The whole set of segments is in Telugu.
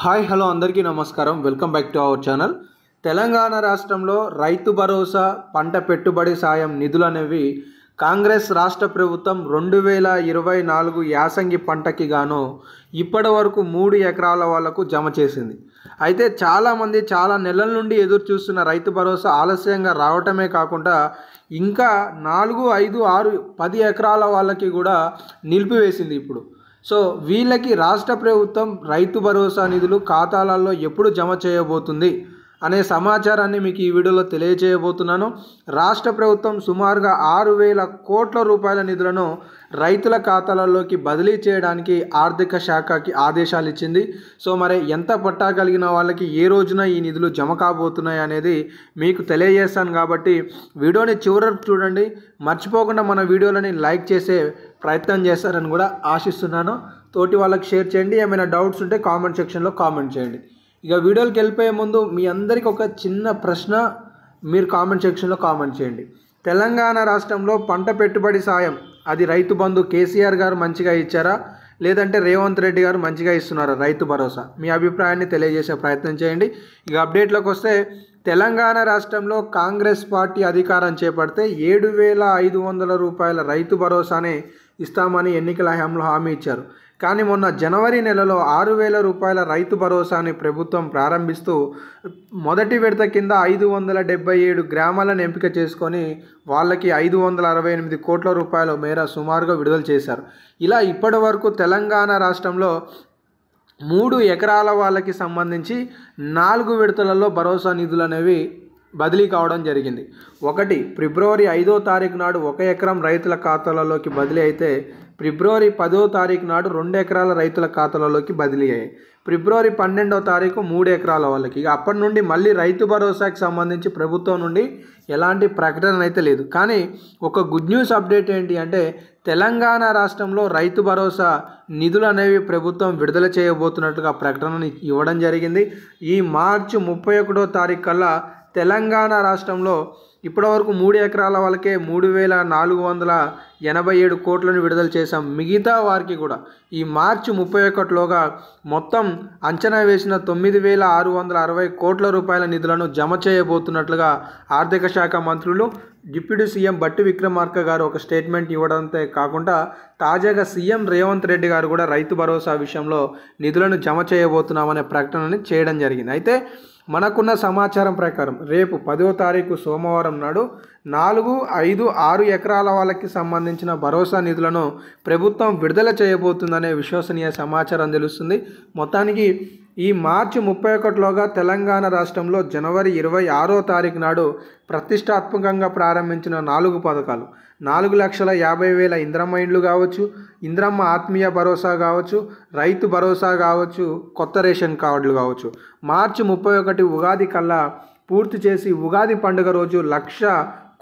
హాయ్ హలో అందరికీ నమస్కారం. Welcome back to our channel. Telangana రాష్ట్రంలో రైతు భరోసా, పంట పెట్టుబడి సాయం నిధులు అనేవి కాంగ్రెస్ రాష్ట్ర ప్రభుత్వం 2024 యాసంగి పంటకి గాను ఇప్పటి వరకు 3 ఎకరాల వాళ్లకు జమ చేసింది. అయితే చాలామంది చాలా నెలల నుండి ఎదురు చూస్తున్న రైతు భరోసా ఆలస్యంగా రావటమే కాకుండా ఇంకా 4, 5, 6, 10 ఎకరాల వాళ్ళకి కూడా నిలిపివేసింది ఇప్పుడు. సో వీళ్ళకి రాష్ట్ర ప్రభుత్వం రైతు భరోసా నిధులు ఖాతాలలో ఎప్పుడు జమ చేయబోతుంది అనే సమాచారాన్ని మీకు ఈ వీడియోలో తెలియజేయబోతున్నాను. రాష్ట్ర ప్రభుత్వం సుమారుగా 6,000 కోట్ల రూపాయల నిధులను రైతుల ఖాతాలలోకి బదిలీ చేయడానికి ఆర్థిక శాఖకి ఆదేశాలు ఇచ్చింది. సో మరి ఎంత పట్టా కలిగిన వాళ్ళకి ఏ రోజున ఈ నిధులు జమ కాబోతున్నాయి అనేది మీకు తెలియజేస్తాను. కాబట్టి వీడియోని చివరకు చూడండి. మర్చిపోకుండా మన వీడియోలని లైక్ చేసే ప్రయత్నం చేస్తారని కూడా ఆశిస్తున్నాను. తోటి వాళ్ళకి షేర్ చేయండి. ఏమైనా డౌట్స్ ఉంటే కామెంట్ సెక్షన్లో కామెంట్ చేయండి. ఇక వీడియోకి వెళ్ళిపోయే ముందు మీ అందరికీ ఒక చిన్న ప్రశ్న, మీరు కామెంట్ సెక్షన్లో కామెంట్ చేయండి. తెలంగాణ రాష్ట్రంలో పంట పెట్టుబడి సాయం అది రైతు బంధు కేసీఆర్ గారు మంచిగా ఇచ్చారా, లేదంటే రేవంత్ రెడ్డి గారు మంచిగా ఇస్తున్నారా రైతు భరోసా? మీ అభిప్రాయాన్ని తెలియజేసే ప్రయత్నం చేయండి. ఇక అప్డేట్లోకి వస్తే, తెలంగాణ రాష్ట్రంలో కాంగ్రెస్ పార్టీ అధికారం చేపడితే 7,500 రూపాయల రైతు భరోసానే ఇస్తామని ఎన్నికల హయాంలో హామీ ఇచ్చారు. కానీ మొన్న జనవరి నెలలో 6,000 రూపాయల రైతు భరోసాని ప్రభుత్వం ప్రారంభిస్తూ మొదటి విడత కింద 577 గ్రామాలను ఎంపిక చేసుకొని వాళ్ళకి 568 కోట్ల రూపాయల మేర సుమారుగా విడుదల చేశారు. ఇలా ఇప్పటి వరకు తెలంగాణ రాష్ట్రంలో 3 ఎకరాల వాళ్ళకి సంబంధించి 4 విడతలలో భరోసా నిధులు అనేవి బదిలీ కావడం జరిగింది. ఒకటి ఫిబ్రవరి 5వ తారీఖు నాడు 1 ఎకరం రైతుల ఖాతాలలోకి బదిలీ అయితే, ఫిబ్రవరి 10వ తారీఖు నాడు 2 ఎకరాల రైతుల ఖాతాలలోకి బదిలీ అయ్యాయి. ఫిబ్రవరి 12వ తారీఖు 3 ఎకరాల వాళ్ళకి. ఇక అప్పటి నుండి మళ్ళీ రైతు భరోసాకి సంబంధించి ప్రభుత్వం నుండి ఎలాంటి ప్రకటన అయితే లేదు. కానీ ఒక గుడ్ న్యూస్ అప్డేట్ ఏంటి అంటే, తెలంగాణ రాష్ట్రంలో రైతు భరోసా నిధులు అనేవి ప్రభుత్వం విడుదల చేయబోతున్నట్టుగా ప్రకటనని ఇవ్వడం జరిగింది. ఈ మార్చి 31వ తారీఖు కల్లా తెలంగాణ రాష్ట్రంలో ఇప్పటివరకు 3 ఎకరాల వాళ్ళకే 3,487 కోట్లను విడుదల చేశాం. మిగతా వారికి కూడా ఈ మార్చి 31లోగా మొత్తం అంచనా వేసిన 9,660 కోట్ల రూపాయల నిధులను జమ చేయబోతున్నట్లుగా ఆర్థిక శాఖ మంత్రులు డిప్యూటీ సీఎం బట్టి విక్రమార్క గారు ఒక స్టేట్మెంట్ ఇవ్వడంతో కాకుండా, తాజాగా సీఎం రేవంత్ రెడ్డి గారు కూడా రైతు భరోసా విషయంలో నిధులను జమ చేయబోతున్నామనే ప్రకటనని చేయడం జరిగింది. అయితే మనకున్న సమాచారం ప్రకారం రేపు 10వ తారీఖు సోమవారం నాడు 4, 5, 6 ఎకరాల వాళ్ళకి సంబంధించిన భరోసా నిధులను ప్రభుత్వం విడుదల చేయబోతుందనే విశ్వసనీయ సమాచారం తెలుస్తుంది. మొత్తానికి ఈ మార్చి 31లోగా తెలంగాణ రాష్ట్రంలో జనవరి 26వ తారీఖు నాడు ప్రతిష్టాత్మకంగా ప్రారంభించిన 4 పథకాలు, 4,50,000 ఇంద్రమ్మ ఇండ్లు కావచ్చు, ఇంద్రమ్మ ఆత్మీయ భరోసా కావచ్చు, రైతు భరోసా కావచ్చు, కొత్త రేషన్ కార్డులు కావచ్చు, మార్చి 31 ఉగాది కల్లా పూర్తి చేసి ఉగాది పండుగ రోజు 1,00,000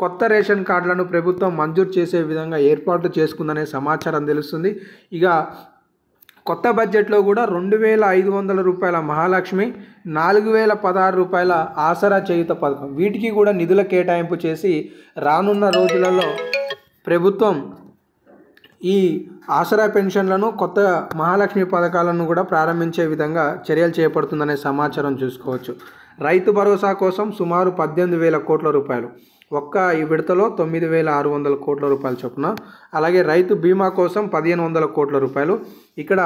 కొత్త రేషన్ కార్డులను ప్రభుత్వం మంజూరు చేసే విధంగా ఏర్పాట్లు చేసుకుందనే సమాచారం తెలుస్తుంది. ఇక కొత్త బడ్జెట్లో కూడా 2,500 రూపాయల మహాలక్ష్మి, 4,016 రూపాయల ఆసరా చేయుత పథకం, వీటికి కూడా నిధుల కేటాయింపు చేసి రానున్న రోజులలో ప్రభుత్వం ఈ ఆసరా పెన్షన్లను, కొత్త మహాలక్ష్మి పథకాలను కూడా ప్రారంభించే విధంగా చర్యలు చేపడుతుందనే సమాచారం చూసుకోవచ్చు. రైతు భరోసా కోసం సుమారు 18,000 కోట్ల రూపాయలు, ఒక్క ఈ విడతలో 9,600 కోట్ల రూపాయల చొప్పున. అలాగే రైతు బీమా కోసం 1,500 కోట్ల రూపాయలు. ఇక్కడ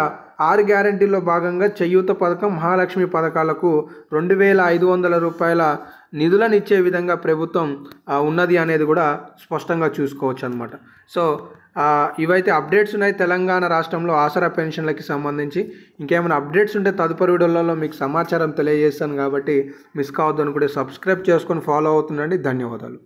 6 గ్యారెంటీల్లో భాగంగా చేయూత పథకం, మహాలక్ష్మి పథకాలకు 2,500 రూపాయల నిధులను ఇచ్చే విధంగా ప్రభుత్వం ఉన్నది అనేది కూడా స్పష్టంగా చూసుకోవచ్చు అనమాట. సో ఇవైతే అప్డేట్స్ ఉన్నాయి తెలంగాణ రాష్ట్రంలో ఆసరా పెన్షన్లకి సంబంధించి. ఇంకేమైనా అప్డేట్స్ ఉంటే తదుపరి వీడియోలలో మీకు సమాచారం తెలియజేస్తాను. కాబట్టి మిస్ కావద్దు అనుకుంటే సబ్స్క్రైబ్ చేసుకొని ఫాలో అవుతుండండి. ధన్యవాదాలు.